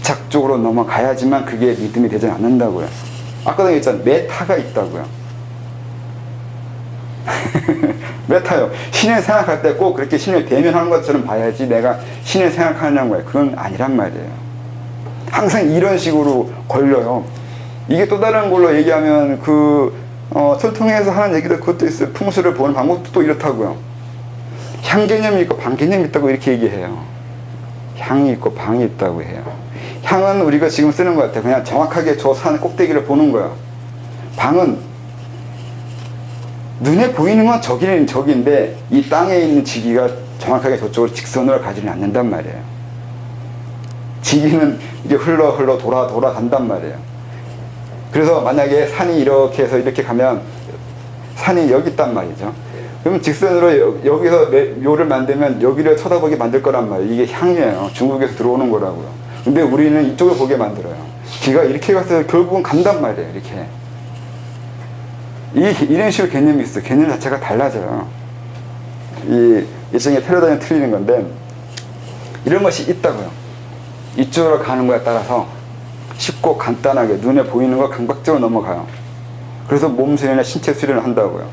집착적으로 넘어가야지만 그게 믿음이 되지 않는다고요. 아까도 얘기했잖아요. 메타가 있다고요. 메타요. 신을 생각할 때 꼭 그렇게 신을 대면하는 것처럼 봐야지 내가 신을 생각하는 거예요. 그건 아니란 말이에요. 항상 이런 식으로 걸려요. 이게 또 다른 걸로 얘기하면 철통에서 하는 얘기도 그것도 있어요. 풍수를 보는 방법도 또 이렇다고요. 향 개념이 있고 방 개념이 있다고 이렇게 얘기해요. 향이 있고 방이 있다고 해요. 향은 우리가 지금 쓰는 것 같아요. 그냥 정확하게 저 산 꼭대기를 보는 거예요. 방은 눈에 보이는 건 저기는 저기인데 이 땅에 있는 지기가 정확하게 저쪽으로 직선으로 가지는 않는단 말이에요. 지기는 이게 흘러 돌아간단 말이에요. 그래서 만약에 산이 이렇게 해서 이렇게 가면 산이 여기 있단 말이죠. 그럼 직선으로 여기서 묘를 만들면 여기를 쳐다보게 만들 거란 말이에요. 이게 향이에요. 중국에서 들어오는 거라고요. 근데 우리는 이쪽을 보게 만들어요. 귀가 이렇게 가서 결국은 간단 말이에요. 이렇게. 이런 식으로 개념이 있어요. 개념 자체가 달라져요. 이 일종의 패러다임이 틀리는 건데, 이런 것이 있다고요. 이쪽으로 가는 거에 따라서 쉽고 간단하게 눈에 보이는 거 감각적으로 넘어가요. 그래서 몸 수련이나 신체 수련을 한다고요.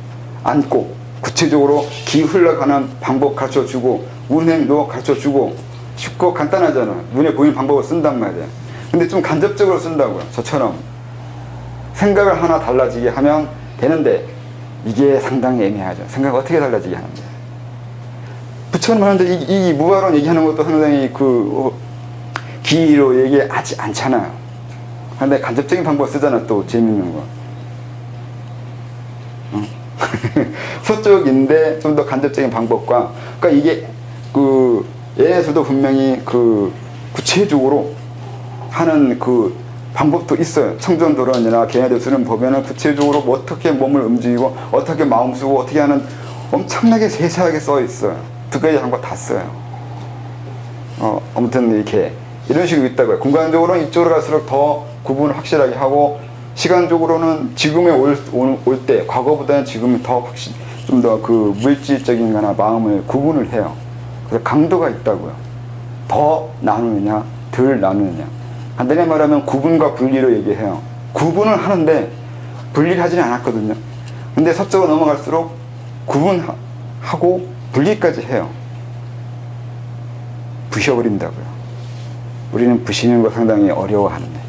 앉고 구체적으로 기 흘러가는 방법 가르쳐주고 운행도 가르쳐주고 쉽고 간단하잖아요. 눈에 보이는 방법을 쓴단 말이에요. 근데 좀 간접적으로 쓴다고요. 저처럼 생각을 하나 달라지게 하면 되는데 이게 상당히 애매하죠. 생각 어떻게 달라지게 하는데. 부처님 하는데 이 무화론 얘기하는 것도 상당히 기로 얘기하지 않잖아요. 근데 간접적인 방법 쓰잖아. 또 재밌는 거. 서쪽인데 좀 더 간접적인 방법과, 그러니까 이게 얘네들도 분명히 구체적으로 하는 방법도 있어요. 청정도론이나 걔네들 쓰는 보면은 구체적으로 뭐 어떻게 몸을 움직이고 어떻게 마음 쓰고 어떻게 하는 엄청나게 세세하게 써 있어요. 두 가지 방법 다 써요. 아무튼 이렇게 이런 식으로 있다고요. 공간적으로는 이쪽으로 갈수록 더 구분을 확실하게 하고, 시간적으로는 지금에 올 때 과거보다는 지금이 더 확실히 좀 더 물질적인 거나 마음을 구분을 해요. 그래서 강도가 있다고요. 더 나누느냐 덜 나누느냐. 간단히 말하면 구분과 분리로 얘기해요. 구분을 하는데 분리를 하지는 않았거든요. 근데 서쪽으로 넘어갈수록 구분하고 분리까지 해요. 부셔버린다고요. 우리는 부시는 거 상당히 어려워하는데.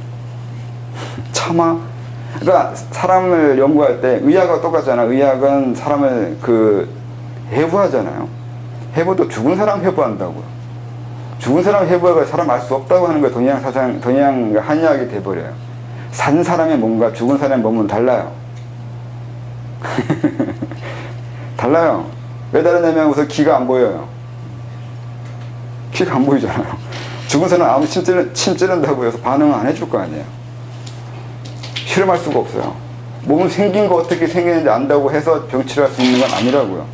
차마, 그러니까 사람을 연구할 때 의학과 똑같잖아. 의학은 사람을 해부하잖아요. 해부도 죽은 사람 해부한다고요. 죽은 사람 해부하고 사람 알 수 없다고 하는 거예요. 동양 한의학이 돼버려요. 산 사람의 몸과 죽은 사람의 몸은 달라요. 달라요. 왜 다르냐면 우선 귀가 안 보여요. 귀가 안 보이잖아요. 죽은 사람 아무 침 찌른다고 해서 반응을 안 해줄 거 아니에요. 실험할 수가 없어요. 몸은 생긴 거 어떻게 생겼는지 안다고 해서 병치료할 수 있는 건 아니라고요.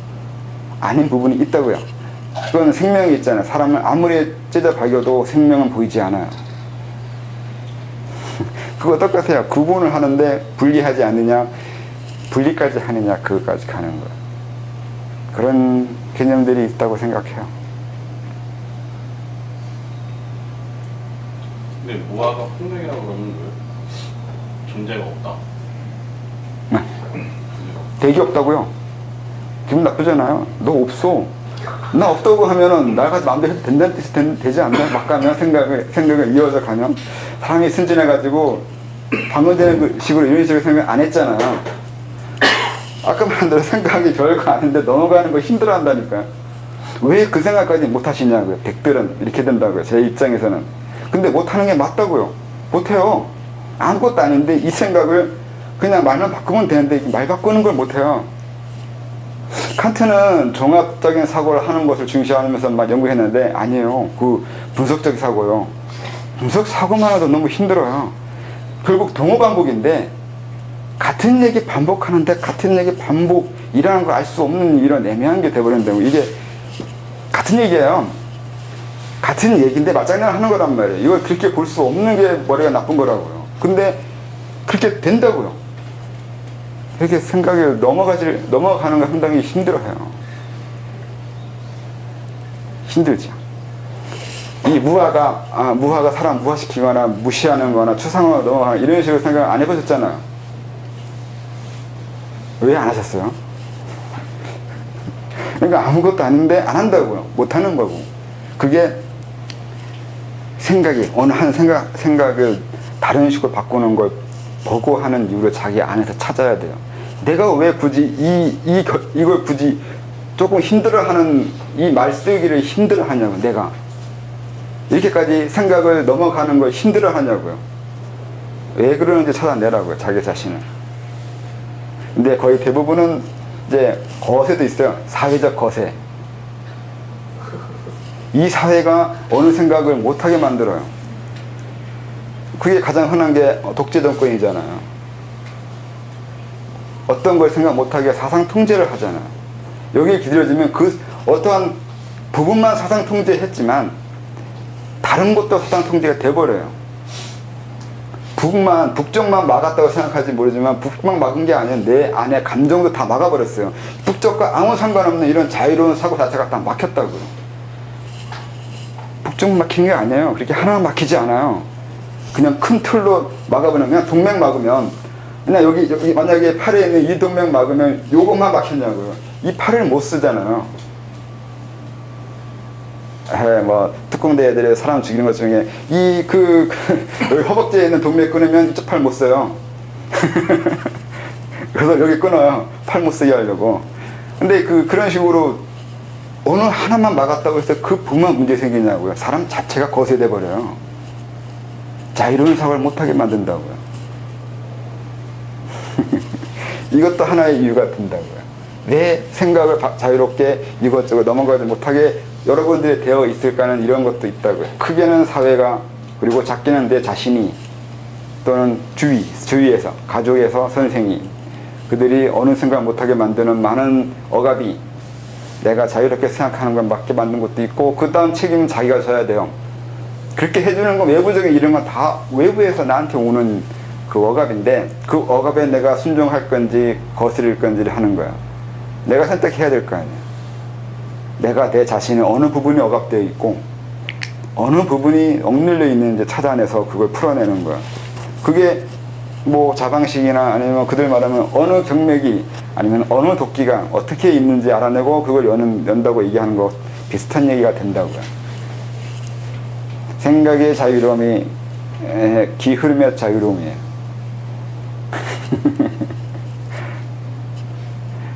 아닌 부분이 있다고요. 그건 생명이 있잖아요. 사람을 아무리 찢어 박여도 생명은 보이지 않아요. 그거 똑같아요. 구분을 하는데 분리하지 않느냐, 분리까지 하느냐, 그거까지 가는 거예요. 그런 개념들이 있다고 생각해요. 근데 무화가 폭력이라고 그러는 거예요? 존재가 없다. 네. 되게 없다고요? 기분 나쁘잖아요. 너 없어. 나 없다고 하면은 나가 마음대로 해도 된다는 뜻이 되지 않나? 막 가면 생각을 이어져 가면 사람이 순진해가지고 방어되는 식으로 이런 식으로 생각 안 했잖아요. 아까 말한 대로 생각이 별거 아닌데 넘어가는 거 힘들어 한다니까요. 왜 그 생각까지 못 하시냐고요. 백들은 이렇게 된다고요. 제 입장에서는. 근데 못 하는 게 맞다고요. 못 해요. 아무것도 아닌데 이 생각을 그냥 말만 바꾸면 되는데 말 바꾸는 걸 못 해요. 칸트는 종합적인 사고를 하는 것을 중시하면서 막 연구했는데 아니에요. 분석적 사고요. 분석 사고만 해도 너무 힘들어요. 결국 동호 반복인데 같은 얘기 반복하는데 같은 얘기 반복이라는 걸 알 수 없는 이런 애매한 게 돼버린다고. 이게 같은 얘기예요. 같은 얘기인데 맞장난 하는 거란 말이에요. 이걸 그렇게 볼 수 없는 게 머리가 나쁜 거라고요. 근데 그렇게 된다고요. 이렇게 생각이 넘어가는 거 상당히 힘들어요. 힘들죠. 이 무화가 사람 무화시키거나 무시하는 거나 추상화로 넘어가거나 이런 식으로 생각 안 해보셨잖아요. 왜 안 하셨어요? 그러니까 아무것도 아닌데 안 한다고요. 못 하는 거고. 그게 생각이, 어느 한 생각을 다른 식으로 바꾸는 걸 보고 하는 이유를 자기 안에서 찾아야 돼요. 내가 왜 굳이 이걸 굳이 조금 힘들어하는 이 말쓰기를 힘들어하냐고. 내가 이렇게까지 생각을 넘어가는 걸 힘들어하냐고요. 왜 그러는지 찾아내라고요. 자기 자신을. 근데 거의 대부분은 이제 거세도 있어요. 사회적 거세. 이 사회가 어느 생각을 못하게 만들어요. 그게 가장 흔한 게 독재 정권이잖아요. 어떤 걸 생각 못하게 사상 통제를 하잖아요. 여기에 기다려지면 그 어떠한 부분만 사상 통제했지만 다른 것도 사상 통제가 돼버려요. 북쪽만 막았다고 생각할지 모르지만 북쪽만 막은 게 아니라 내 안에 감정도 다 막아버렸어요. 북쪽과 아무 상관없는 이런 자유로운 사고 자체가 다 막혔다고요. 북쪽만 막힌 게 아니에요. 그렇게 하나 막히지 않아요. 그냥 큰 틀로 막아버리면, 그냥 동맥 막으면, 그냥 여기 만약에 팔에 있는 이 동맥 막으면 요것만 막혔냐고요. 이 팔을 못 쓰잖아요. 뭐 특공대 애들이 사람 죽이는 것 중에 여기 허벅지에 있는 동맥 끊으면 이쪽 팔 못 써요. 그래서 여기 끊어요. 팔 못 쓰게 하려고. 근데 그런 식으로 어느 하나만 막았다고 해서 그 부분만 문제 생기냐고요. 사람 자체가 거세돼 버려요. 자유로운 사고를 못하게 만든다고요. 이것도 하나의 이유가 된다고요. 내 생각을 자유롭게 이것저것 넘어가지 못하게 여러분들이 되어 있을까는 이런 것도 있다고요. 크게는 사회가, 그리고 작게는 내 자신이, 또는 주위에서, 가족에서, 선생이, 그들이 어느 생각 못하게 만드는 많은 억압이 내가 자유롭게 생각하는 건 맞게 만든 것도 있고, 그 다음 책임은 자기가 져야 돼요. 그렇게 해주는 건 외부적인 이런 건 다 외부에서 나한테 오는 그 억압인데, 그 억압에 내가 순종할 건지 거스릴 건지를 하는 거야. 내가 선택해야 될 거 아니야. 내가 내 자신의 어느 부분이 억압되어 있고 어느 부분이 억눌려 있는지 찾아내서 그걸 풀어내는 거야. 그게 뭐 자방식이나 아니면 그들 말하면 어느 경맥이 아니면 어느 도끼가 어떻게 있는지 알아내고 그걸 연다고 얘기하는 거 비슷한 얘기가 된다고요. 생각의 자유로움이 기흐름의 자유로움이에요.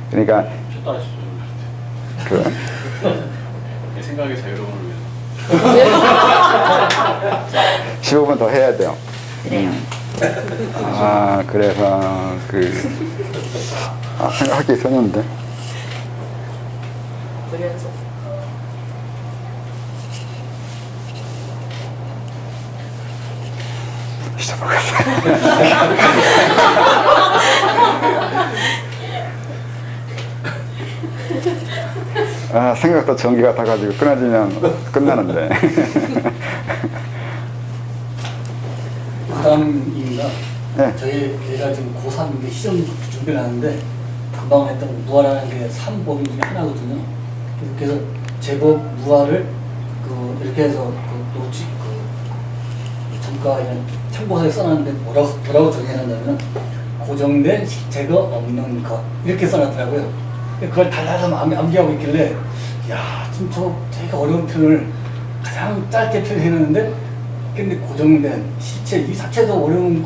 그러니까 내 생각의 자유로움을 위해서 15분 더 해야 돼요. 그래서 생각할 게 있었는데. 생각도 전기가 타가지고 끊어지면 끝나는데. 부담입니다. 네. 저희가 지금 고3 시험 준비를 하는데 금방 했던 무화라는 게 3법인 중에 하나거든요. 그래서 제법 무화를 이렇게 해서 노치 전과 이런 참고서에 써놨는데 뭐라고 정해놨냐면 고정된 실체가 없는 것 이렇게 써놨더라고요. 그걸 달달달 암기하고 있길래 야, 좀 되게 어려운 표현을 가장 짧게 표현했는데 근데 고정된 실체, 이 자체도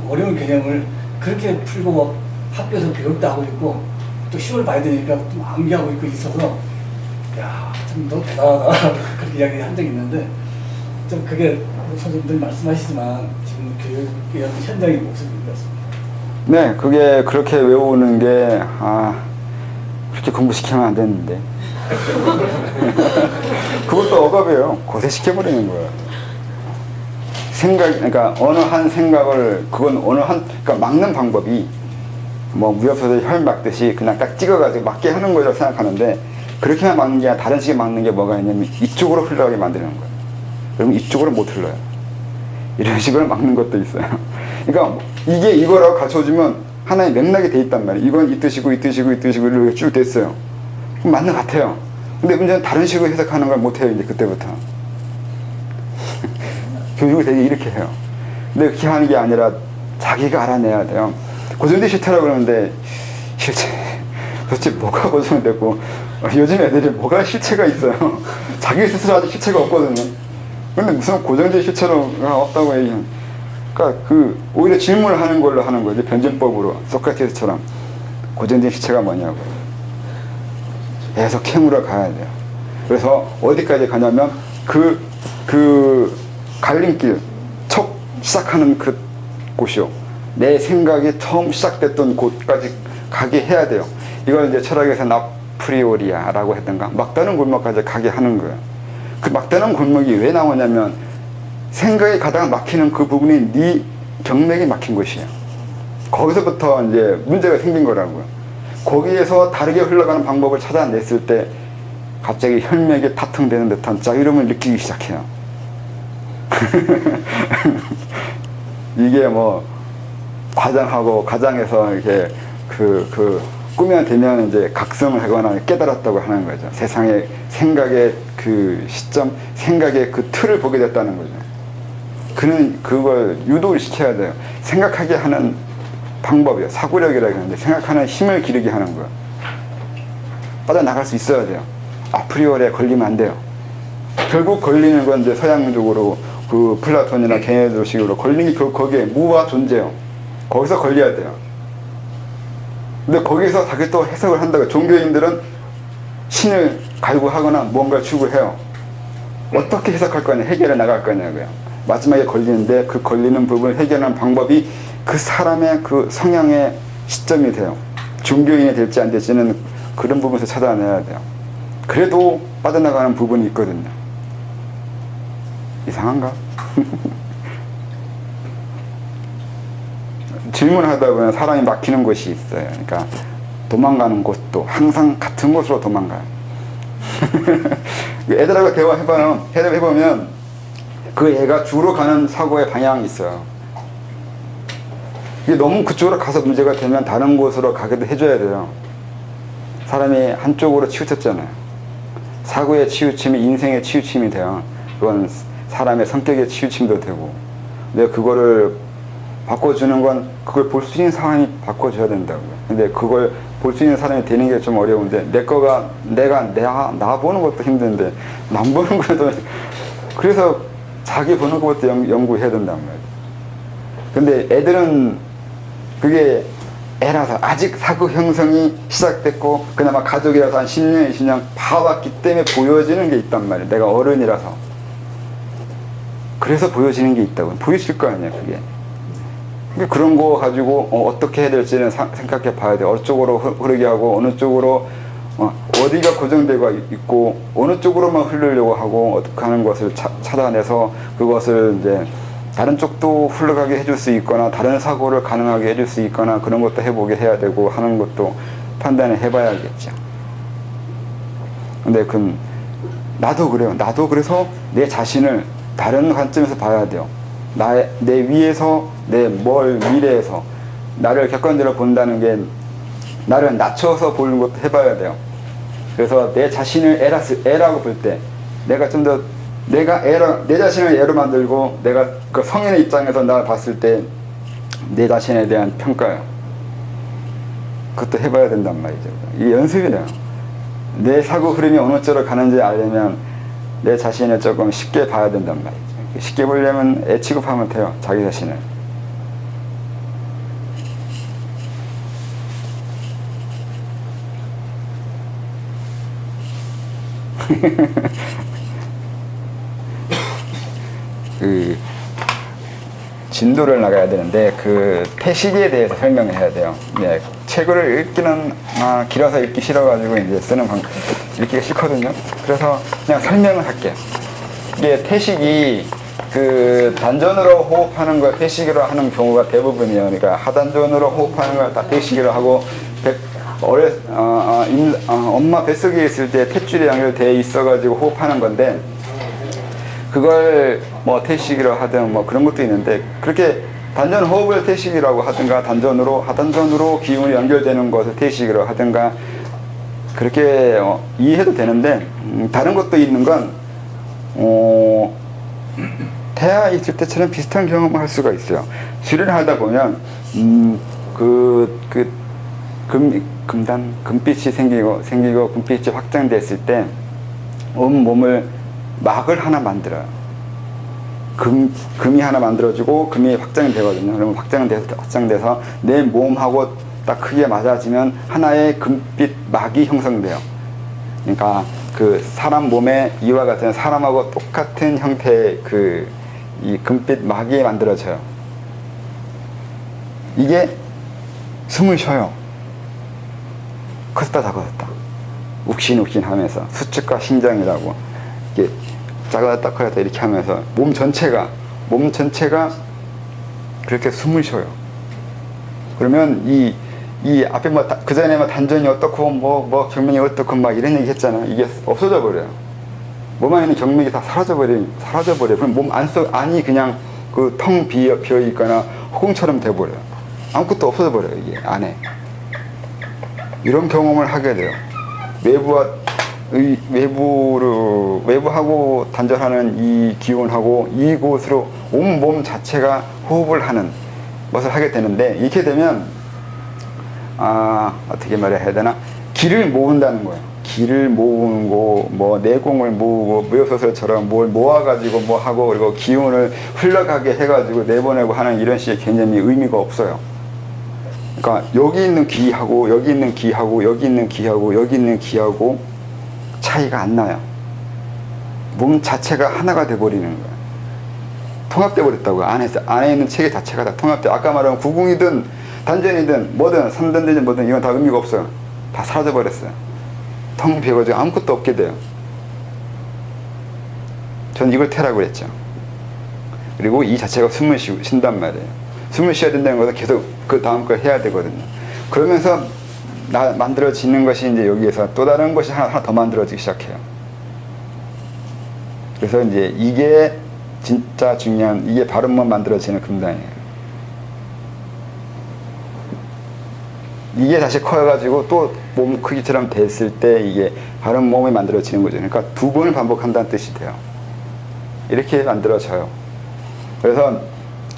어려운 개념을 그렇게 풀고 막 학교에서 교육도 하고 있고 또 시험을 봐야 되니까 좀 암기하고 있어서 야, 참 너 대단하다 그렇게 이야기한 적이 있는데 좀 그게 선생님들 말씀하시지만 지금 교육의 어떤 현장의 모습인 것 같습니다. 네, 그게 그렇게 외우는 게 그렇게 공부시키면 안 되는데 그것도 억압이에요. 고세시켜버리는 거예요. 그러니까 어느 한 생각을 그러니까 막는 방법이 뭐 무협소설 혈 막듯이 그냥 딱 찍어가지고 막게 하는 거라고 생각하는데 그렇게만 막는 게 아니라 다른 식의 막는 게 뭐가 있냐면 이쪽으로 흘러가게 만드는 거예요. 그러면 이쪽으로 못 흘러요. 이런 식으로 막는 것도 있어요. 그러니까 이게 이거라고 가르쳐주면 하나의 맥락이 돼 있단 말이에요. 이건 이 뜻이고 이 뜻이고 이 뜻이고 이렇게 쭉 됐어요. 그럼 맞는 것 같아요. 근데 문제는 다른 식으로 해석하는 걸 못해요. 이제 그때부터. 교육을 되게 이렇게 해요. 근데 그렇게 하는 게 아니라 자기가 알아내야 돼요. 고정된 실체라고 그러는데 실체 도대체 뭐가 고정됐고 요즘 애들이 뭐가 실체가 있어요. 자기 스스로 아직 실체가 없거든요. 근데 무슨 고정된 실체가 없다고 얘기해요. 그러니까 오히려 질문을 하는 걸로 하는 거죠. 변증법으로 소크라테스처럼 고정된 실체가 뭐냐고 계속 캐물어 가야 돼요. 그래서 어디까지 가냐면 그 갈림길 첫 시작하는 그 곳이요. 내 생각이 처음 시작됐던 곳까지 가게 해야 돼요. 이걸 이제 철학에서 나프리오리아라고 했던가 막다른 골목까지 가게 하는 거예요. 그 막다른 골목이 왜 나오냐면 생각이 가다가 막히는 그 부분이 네 경맥이 막힌 곳이에요. 거기서부터 이제 문제가 생긴 거라고요. 거기에서 다르게 흘러가는 방법을 찾아냈을 때 갑자기 혈맥이 타통되는 듯한 자유로움을 느끼기 시작해요. 이게 뭐 과장하고 가장해서 이렇게 꾸며 되면 이제 각성을 하거나 깨달았다고 하는 거죠. 세상의 생각의 그 시점, 생각의 그 틀을 보게 됐다는 거죠. 그는 그걸 유도를 시켜야 돼요. 생각하게 하는 방법이요. 사고력이라고 하는데 생각하는 힘을 기르게 하는 거예요. 빠져나갈 수 있어야 돼요. 아프리오리에 걸리면 안 돼요. 결국 걸리는 건 이제 서양적으로 그 플라톤이나 게네도식으로 걸리는 게 거기에 무와 존재요. 거기서 걸려야 돼요. 근데 거기서 자기 또 해석을 한다고. 종교인들은 신을 갈구하거나 뭔가를 추구해요. 어떻게 해석할 거냐, 해결해 나갈 거냐고요. 마지막에 걸리는데 그 걸리는 부분을 해결하는 방법이 그 사람의 그 성향의 시점이 돼요. 종교인이 될지 안 될지는 그런 부분에서 찾아내야 돼요. 그래도 빠져나가는 부분이 있거든요. 이상한가? 질문하다 보면 사람이 막히는 곳이 있어요. 그러니까 도망가는 곳도 항상 같은 곳으로 도망가요. 애들하고 대화해보면 그 애가 주로 가는 사고의 방향이 있어요. 이게 너무 그쪽으로 가서 문제가 되면 다른 곳으로 가게도 해줘야 돼요. 사람이 한쪽으로 치우쳤잖아요. 사고의 치우침이 인생의 치우침이 돼요. 그건 사람의 성격의 치우침도 되고. 근데 그거를 바꿔주는 건 그걸 볼 수 있는 사람이 바꿔줘야 된다고요. 근데 그걸 볼 수 있는 사람이 되는 게 좀 어려운데 나 보는 것도 힘든데 남 보는 것도 그래서 자기 보는 것부터 연구해야 된단 말이에요. 근데 애들은 그게 애라서 아직 사고 형성이 시작됐고 그나마 가족이라서 한 10년, 20년 봐왔기 때문에 보여지는 게 있단 말이에요. 내가 어른이라서. 그래서 보여지는 게 있다고. 보여질 거 아니에요, 그게. 그런 거 가지고 어떻게 해야 될지는 생각해 봐야 돼요. 어느 쪽으로 흐르게 하고 어느 쪽으로 어디가 고정되고 있고 어느 쪽으로만 흐르려고 하고 어떻게 하는 것을 찾아내서 그것을 이제 다른 쪽도 흘러가게 해줄 수 있거나 다른 사고를 가능하게 해줄 수 있거나 그런 것도 해보게 해야 되고 하는 것도 판단을 해봐야겠죠. 근데 나도 그래요. 나도 그래서 내 자신을 다른 관점에서 봐야 돼요. 내 위에서 내 미래에서 나를 객관적으로 본다는 게 나를 낮춰서 보는 것도 해봐야 돼요. 그래서 내 자신을 애라고 볼 때 내가 좀 더 내 자신을 애로 만들고 내가 그 성인의 입장에서 나를 봤을 때 내 자신에 대한 평가요. 그것도 해봐야 된단 말이죠. 이게 연습이래요. 내 사고 흐름이 어느 쪽으로 가는지 알려면 내 자신을 조금 쉽게 봐야 된단 말이죠. 쉽게 보려면 애 취급하면 돼요. 자기 자신을. 진도를 나가야 되는데 태식에 대해서 설명을 해야 돼요. 네, 책을 읽기는 길어서 읽기 싫어가지고 이제 읽기가 싫거든요. 그래서 그냥 설명을 할게요. 이게 태식이 단전으로 호흡하는 걸 태식으로 하는 경우가 대부분이에요. 그러니까 하단전으로 호흡하는 걸 다 태식으로 하고 엄마 뱃속에 있을 때 탯줄이 연결되어 있어가지고 호흡하는 건데 그걸 뭐 태식이라 하든 뭐 그런 것도 있는데 그렇게 단전 호흡을 태식이라고 하든가 하단전으로 기운이 연결되는 것을 태식이라고 하든가 그렇게 이해해도 되는데 다른 것도 있는 건 태아 있을 때처럼 비슷한 경험을 할 수가 있어요. 수련을 하다 보면 금빛이 생기고 금빛이 확장됐을 때 온 몸을 막을 하나 만들어요. 금이 하나 만들어지고 금이 확장이 되거든요. 그러면 확장돼서 내 몸하고 딱 크게 맞아지면 하나의 금빛 막이 형성돼요. 그러니까 그 사람 몸에 이와 같은 사람하고 똑같은 형태의 이 금빛 막이 만들어져요. 이게 숨을 쉬어요. 컸다 작아졌다. 욱신욱신 하면서 수축과 신장이라고 이게 작아졌다 커졌다 이렇게 하면서 몸 전체가 그렇게 숨을 쉬어요. 그러면 이 앞에 그 전에 단전이 어떻고 경명이 어떻고 막 이런 얘기 했잖아요. 이게 없어져 버려요. 몸 안에 있는 경맥이 다 사라져 버려요. 그럼 몸 안이 그냥 그 텅 비어 있거나 허공처럼 돼 버려요. 아무것도 없어져 버려요. 이게 안에. 이런 경험을 하게 돼요. 외부하고 단절하는 이 기운하고 이곳으로 온몸 자체가 호흡을 하는 것을 하게 되는데, 이렇게 되면 어떻게 말해야 되나, 기를 모은다는 거예요. 기를 모으고 내공을 모으고 무협소설처럼 뭘 모아가지고 뭐 하고 그리고 기운을 흘러가게 해가지고 내보내고 하는 이런 식의 개념이 의미가 없어요. 그러니까 여기 있는 기하고 여기 있는 기하고 여기 있는 기하고 여기 있는 기하고 차이가 안 나요. 몸 자체가 하나가 돼버리는 거예요. 통합돼 버렸다고요. 안에 있는 체계 자체가 다 통합돼. 아까 말한 구궁이든 단전이든 뭐든 삼단되든 뭐든 이건 다 의미가 없어요. 다 사라져 버렸어요. 텅 비어가지고 아무것도 없게 돼요. 전 이걸 태라고 그랬죠. 그리고 이 자체가 숨을 쉰단 말이에요. 숨을 쉬어야 된다는 것은 계속 그 다음 걸 해야 되거든요. 그러면서 만들어지는 것이 이제 여기에서 또 다른 것이 하나 더 만들어지기 시작해요. 그래서 이제 이게 진짜 중요한, 이게 바른몸 만들어지는 금단이에요. 이게 다시 커가지고 또 몸 크기처럼 됐을 때 이게 바른몸이 만들어지는 거죠. 그러니까 두 번을 반복한다는 뜻이 돼요. 이렇게 만들어져요. 그래서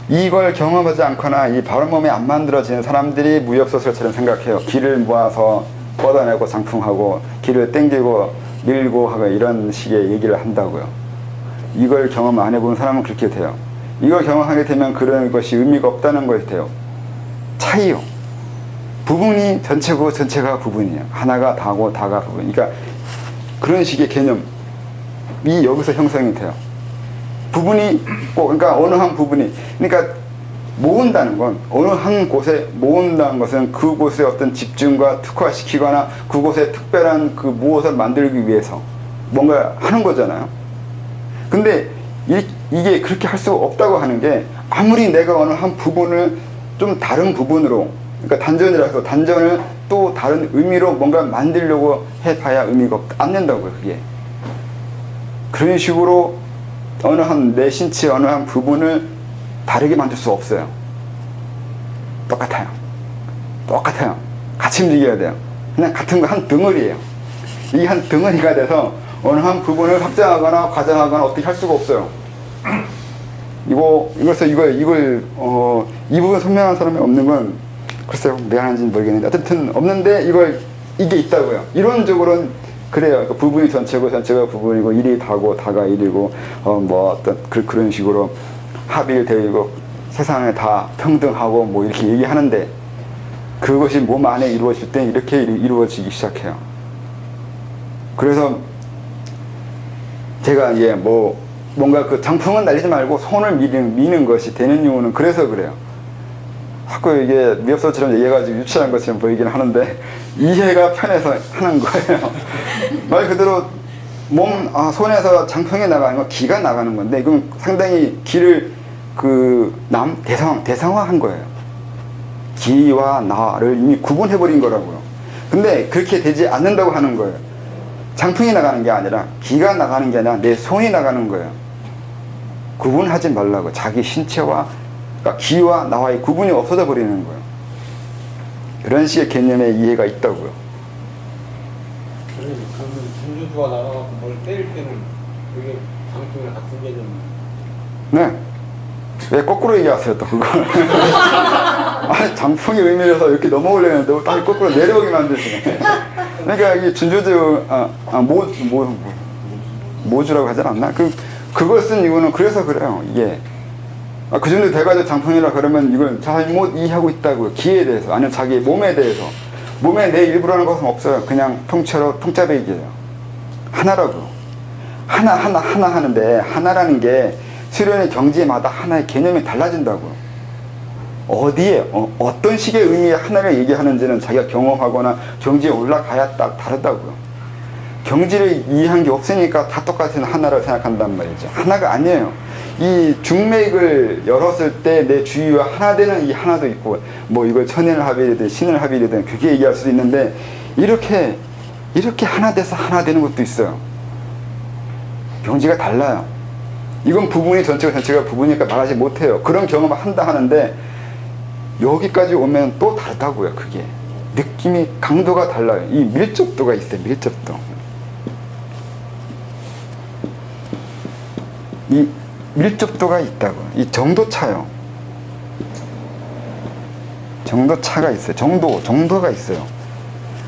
이걸 경험하지 않거나 이 바른몸이 안 만들어지는 사람들이 무협소설처럼 생각해요. 기를 모아서 뻗어내고 장풍하고 기를 땡기고 밀고 하고 이런 식의 얘기를 한다고요. 이걸 경험 안 해본 사람은 그렇게 돼요. 이걸 경험하게 되면 그런 것이 의미가 없다는 것이 돼요. 차이요. 부분이 전체고 전체가 부분이에요. 하나가 다고 다가 부분. 그러니까 그런 식의 개념이 여기서 형성이 돼요. 부분이 꼭, 그러니까 어느 한 부분이, 그러니까 모은다는 건, 어느 한 곳에 모은다는 것은 그곳에 어떤 집중과 특화시키거나 그곳에 특별한 그 무엇을 만들기 위해서 뭔가 하는 거잖아요. 근데 이게 그렇게 할 수 없다고 하는 게, 아무리 내가 어느 한 부분을 좀 다른 부분으로, 그러니까 단전이라서 단전을 또 다른 의미로 뭔가 만들려고 해봐야 의미가 안 된다고요, 그게. 그런 식으로 어느 한 내 신체 어느 한 부분을 다르게 만들 수 없어요. 똑같아요. 같이 움직여야 돼요. 그냥 같은 거 한 덩어리예요. 이 한 덩어리가 돼서 어느 한 부분을 확장하거나 과장하거나 어떻게 할 수가 없어요. 이 부분 설명한 사람이 없는 건 글쎄요, 미안한지는 모르겠는데 어쨌든 없는데 이게 있다고요. 이론적으로는 그래요. 그 부분이 전체고 전체가 부분이고 일이 다고 다가 일이고 어떤 그런 식으로 합일되고 세상에 다 평등하고 뭐 이렇게 얘기하는데, 그것이 몸 안에 이루어질 때 이렇게 이루어지기 시작해요. 그래서 제가 이제 뭔가 그 장풍은 날리지 말고 손을 미는 것이 되는 이유는 그래서 그래요. 자꾸 이게 미역소처럼 얘기해가지고 유치한 것처럼 보이긴 하는데 이해가 편해서 하는 거예요. 말 그대로 손에서 장풍이 나가는 건 기가 나가는 건데, 이건 상당히 기를 대상화한 거예요. 기와 나를 이미 구분해버린 거라고요. 근데 그렇게 되지 않는다고 하는 거예요. 장풍이 나가는 게 아니라, 기가 나가는 게 아니라 내 손이 나가는 거예요. 구분하지 말라고. 자기 신체와, 그러니까 기와 나와의 구분이 없어져 버리는 거예요. 그런 식의 개념의 이해가 있다고요. 그러면 중주수가 나가서 뭘 때릴 때는 그게 장풍이랑 같은 개념. 네. 왜 거꾸로 얘기하세요, 또 그걸? 아니, 장풍의 의미라서 이렇게 넘어오려는데 다시 거꾸로 내려오게 만드시네. 그러니까 이게 준조주, 모주라고 하지 않나? 그걸 쓴 이유는 그래서 그래요, 이게. 그 정도 돼가지고 장풍이라 그러면 이걸 잘못 이해하고 있다고요. 기에 대해서, 아니면 자기 몸에 대해서. 몸에 내 일부라는 것은 없어요. 그냥 통째로, 통짜배기예요. 하나라고. 하나 하는데, 하나라는 게 수련의 경지마다 하나의 개념이 달라진다고요. 어디에, 어떤 식의 의미의 하나를 얘기하는지는 자기가 경험하거나 경지에 올라가야 다르다고요. 경지를 이해한 게 없으니까 다 똑같은 하나를 생각한단 말이죠. 하나가 아니에요. 이 중맥을 열었을 때 내 주위와 하나 되는 이 하나도 있고, 뭐 이걸 천일 합일이든 신일 합일이든 그렇게 얘기할 수도 있는데, 이렇게 하나 돼서 하나 되는 것도 있어요. 경지가 달라요. 이건 부분이 전체가 부분이니까 말하지 못해요. 그런 경험을 한다 하는데, 여기까지 오면 또 다르다고요. 그게 느낌이 강도가 달라요. 이 밀접도가 있어요. 밀접도. 이 밀접도가 있다고. 이 정도 차요. 정도 차가 있어요. 정도가 있어요.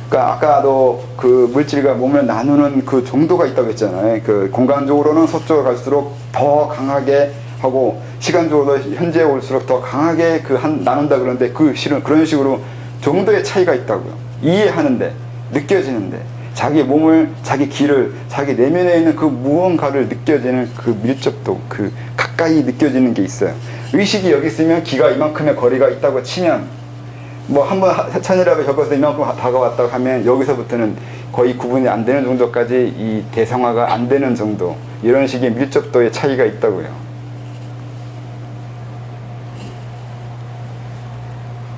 그러니까 아까도 그 물질과 몸을 나누는 그 정도가 있다고 했잖아요. 그 공간적으로는 서쪽으로 갈수록 더 강하게 하고, 시간적으로 현재에 올수록 더 강하게 나눈다 그러는데, 실은 그런 식으로 정도의 차이가 있다고요. 이해하는데, 느껴지는데, 자기 몸을, 자기 기를, 자기 내면에 있는 그 무언가를 느껴지는 그 밀접도, 그 가까이 느껴지는 게 있어요. 의식이 여기 있으면 기가 이만큼의 거리가 있다고 치면, 뭐 한번 천이라도 겪어서 이만큼 다가왔다고 하면 여기서부터는 거의 구분이 안 되는 정도까지 이 대상화가 안 되는 정도, 이런 식의 밀접도의 차이가 있다고요.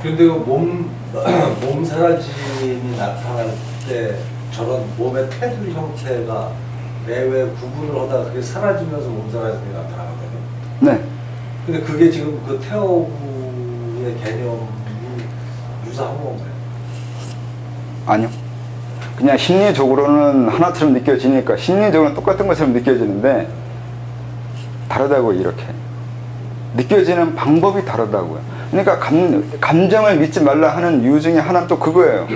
근데 그 몸 사라짐이 나타날 때 저런 몸의 테두리 형태가 내외 구분을 하다가 그게 사라지면서 몸 사라짐이 나타나거든요. 네. 근데 그게 지금 그 태어구의 개념이 유사한 건가요? 아니요. 그냥 심리적으로는 하나처럼 느껴지니까 심리적으로는 똑같은 것처럼 느껴지는데 다르다고. 이렇게 느껴지는 방법이 다르다고요. 그러니까 감정을 믿지 말라 하는 이유 중에 하나는 또 그거예요.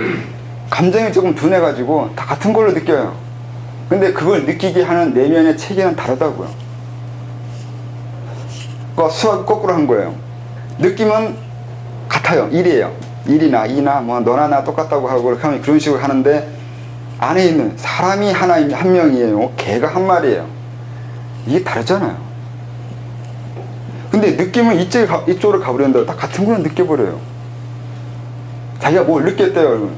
감정이 조금 둔해가지고 다 같은 걸로 느껴요. 근데 그걸 느끼게 하는 내면의 체계는 다르다고요. 그러니까 수학이 거꾸로 한 거예요. 느낌은 같아요. 일이에요. 일이나 이나 뭐 너나 나 똑같다고 하고 그런 식으로 하는데, 안에 있는 사람이 한 명이에요. 개가 한 마리예요. 이게 다르잖아요. 근데 느낌은 이쪽으로 가버렸는데 다 같은 걸 느껴버려요. 자기가 뭘 느꼈대요.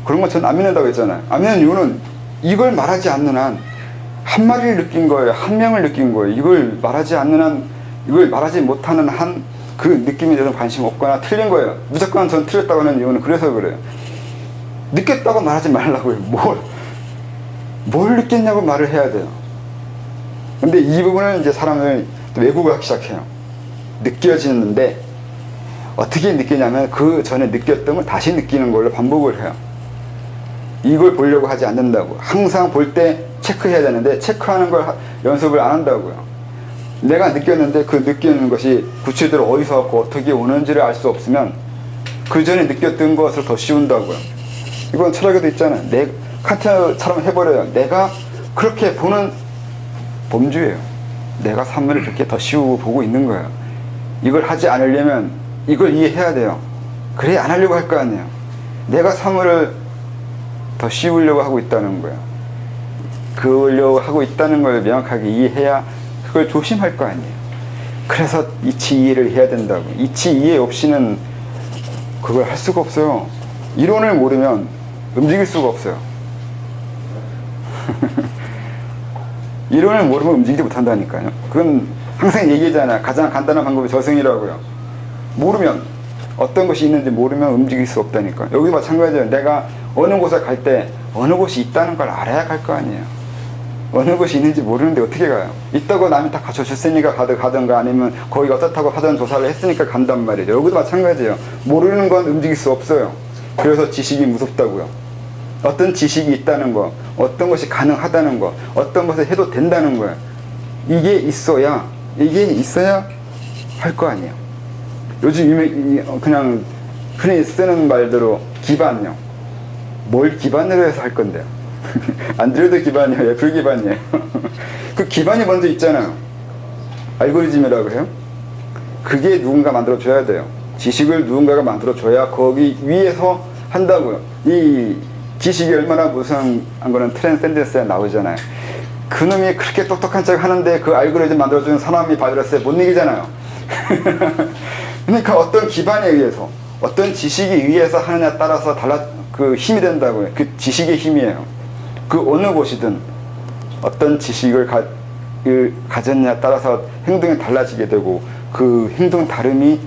그런 거 전 안 믿는다고 했잖아요. 안 믿는 이유는 이걸 말하지 않는 한 한 마리를 느낀 거예요. 한 명을 느낀 거예요. 이걸 말하지 못하는 한 그 느낌에 대해서 관심 없거나 틀린 거예요. 무조건 전 틀렸다고 하는 이유는 그래서 그래요. 느꼈다고 말하지 말라고요. 뭘 느꼈냐고 말을 해야 돼요. 근데 이 부분은 이제 사람을 또 왜곡을 하기 시작해요. 느껴지는데 어떻게 느끼냐면 그 전에 느꼈던 걸 다시 느끼는 걸로 반복을 해요. 이걸 보려고 하지 않는다고. 항상 볼 때 체크해야 되는데 체크하는 걸 연습을 안 한다고요. 내가 느꼈는데 그 느끼는 것이 구체적으로 어디서 왔고 어떻게 오는지를 알 수 없으면 그 전에 느꼈던 것을 더 씌운다고요. 이건 철학에도 있잖아요. 칸트처럼 해버려요. 내가 그렇게 보는 범주예요. 내가 사물을 그렇게 더 씌우고 보고 있는 거예요. 이걸 하지 않으려면 이걸 이해해야 돼요. 그래 안 하려고 할 거 아니에요. 내가 사물을 더 씌우려고 하고 있다는 거예요. 그러려고 하고 있다는 걸 명확하게 이해해야 그걸 조심할 거 아니에요. 그래서 이치 이해를 해야 된다고. 이치 이해 없이는 그걸 할 수가 없어요. 이론을 모르면 움직일 수가 없어요. 이론을 모르면 움직이지 못한다니까요. 그건 항상 얘기하잖아요. 가장 간단한 방법이 저승이라고요. 모르면, 어떤 것이 있는지 모르면 움직일 수 없다니까. 여기도 마찬가지예요. 내가 어느 곳에 갈 때 어느 곳이 있다는 걸 알아야 갈 거 아니에요. 어느 곳이 있는지 모르는데 어떻게 가요? 있다고 남이 다 갖춰줬으니까 가든가 아니면 거기가 어떻다고 하던 조사를 했으니까 간단 말이죠. 여기도 마찬가지예요. 모르는 건 움직일 수 없어요. 그래서 지식이 무섭다고요. 어떤 지식이 있다는 거, 어떤 것이 가능하다는 거, 어떤 것을 해도 된다는 거예요. 이게 있어야 이게 있어야 할 거 아니에요. 요즘 그냥 흔히 쓰는 말대로 기반요. 뭘 기반으로 해서 할 건데요? 안드로이드 기반이에요? 애플 기반이에요? 그 기반이 먼저 있잖아요. 알고리즘이라고 해요. 그게 누군가 만들어줘야 돼요. 지식을 누군가가 만들어줘야 거기 위에서 한다고요. 이 지식이 얼마나 무서운 거는 트랜센덴스에 나오잖아요. 그놈이 그렇게 똑똑한 척 하는데 그 알고리즘 만들어주는 사람이 바이러스에 못 이기잖아요. 그러니까 어떤 기반에 의해서 어떤 지식이 위에서 하느냐에 따라서 그 힘이 된다고요. 그 지식의 힘이에요. 그 어느 곳이든 어떤 지식을 가졌냐에 따라서 행동이 달라지게 되고 그 행동 다름이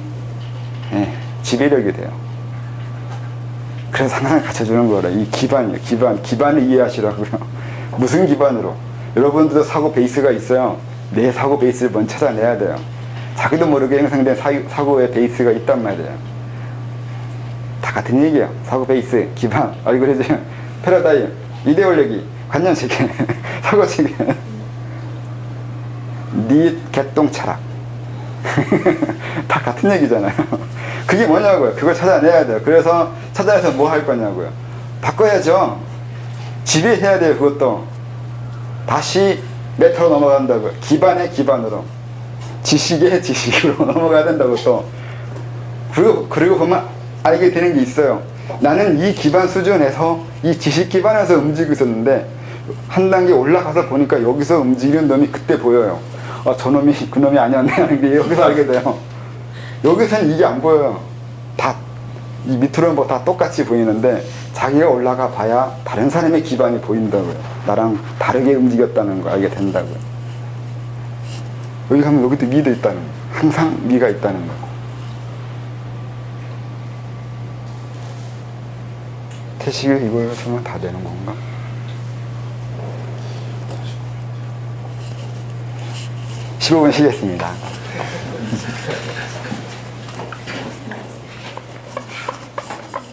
지배력이 돼요. 그래서 항상 갖춰주는 거라. 이 기반이에요. 기반을 이해하시라고요. 무슨 기반으로? 여러분들도 사고 베이스가 있어요. 내 사고 베이스를 먼저 찾아내야 돼요. 자기도 모르게 형성된 사고의 베이스가 있단 말이에요. 다 같은 얘기예요. 사고 베이스, 기반, 알고리즘, 패러다임, 이데올로기, 관념체계, 사고체계, 니 개똥 철학. 다 같은 얘기잖아요. 그게 뭐냐고요. 그걸 찾아내야 돼요. 그래서 찾아내서 뭐 할 거냐고요. 바꿔야죠. 지배해야 돼요. 그것도 다시 메타로 넘어간다고요. 기반의 기반으로, 지식의 지식으로 넘어가야 된다고. 또 그리고 보면 알게 되는 게 있어요. 나는 이 기반 수준에서 이 지식 기반에서 움직이고 있었는데 한 단계 올라가서 보니까 여기서 움직이는 놈이 그때 보여요. 저놈이 그놈이 아니었네 하는 게 여기서 알게 돼요. 여기서는 이게 안 보여요. 다 이 밑으로는 뭐 다 똑같이 보이는데 자기가 올라가 봐야 다른 사람의 기반이 보인다고요. 나랑 다르게 움직였다는 거 알게 된다고요. 여기 가면 여기도 미도 있다는 거. 항상 미가 있다는 거. 태식을 이걸 쓰면 다 되는 건가? (15분) 쉬겠습니다.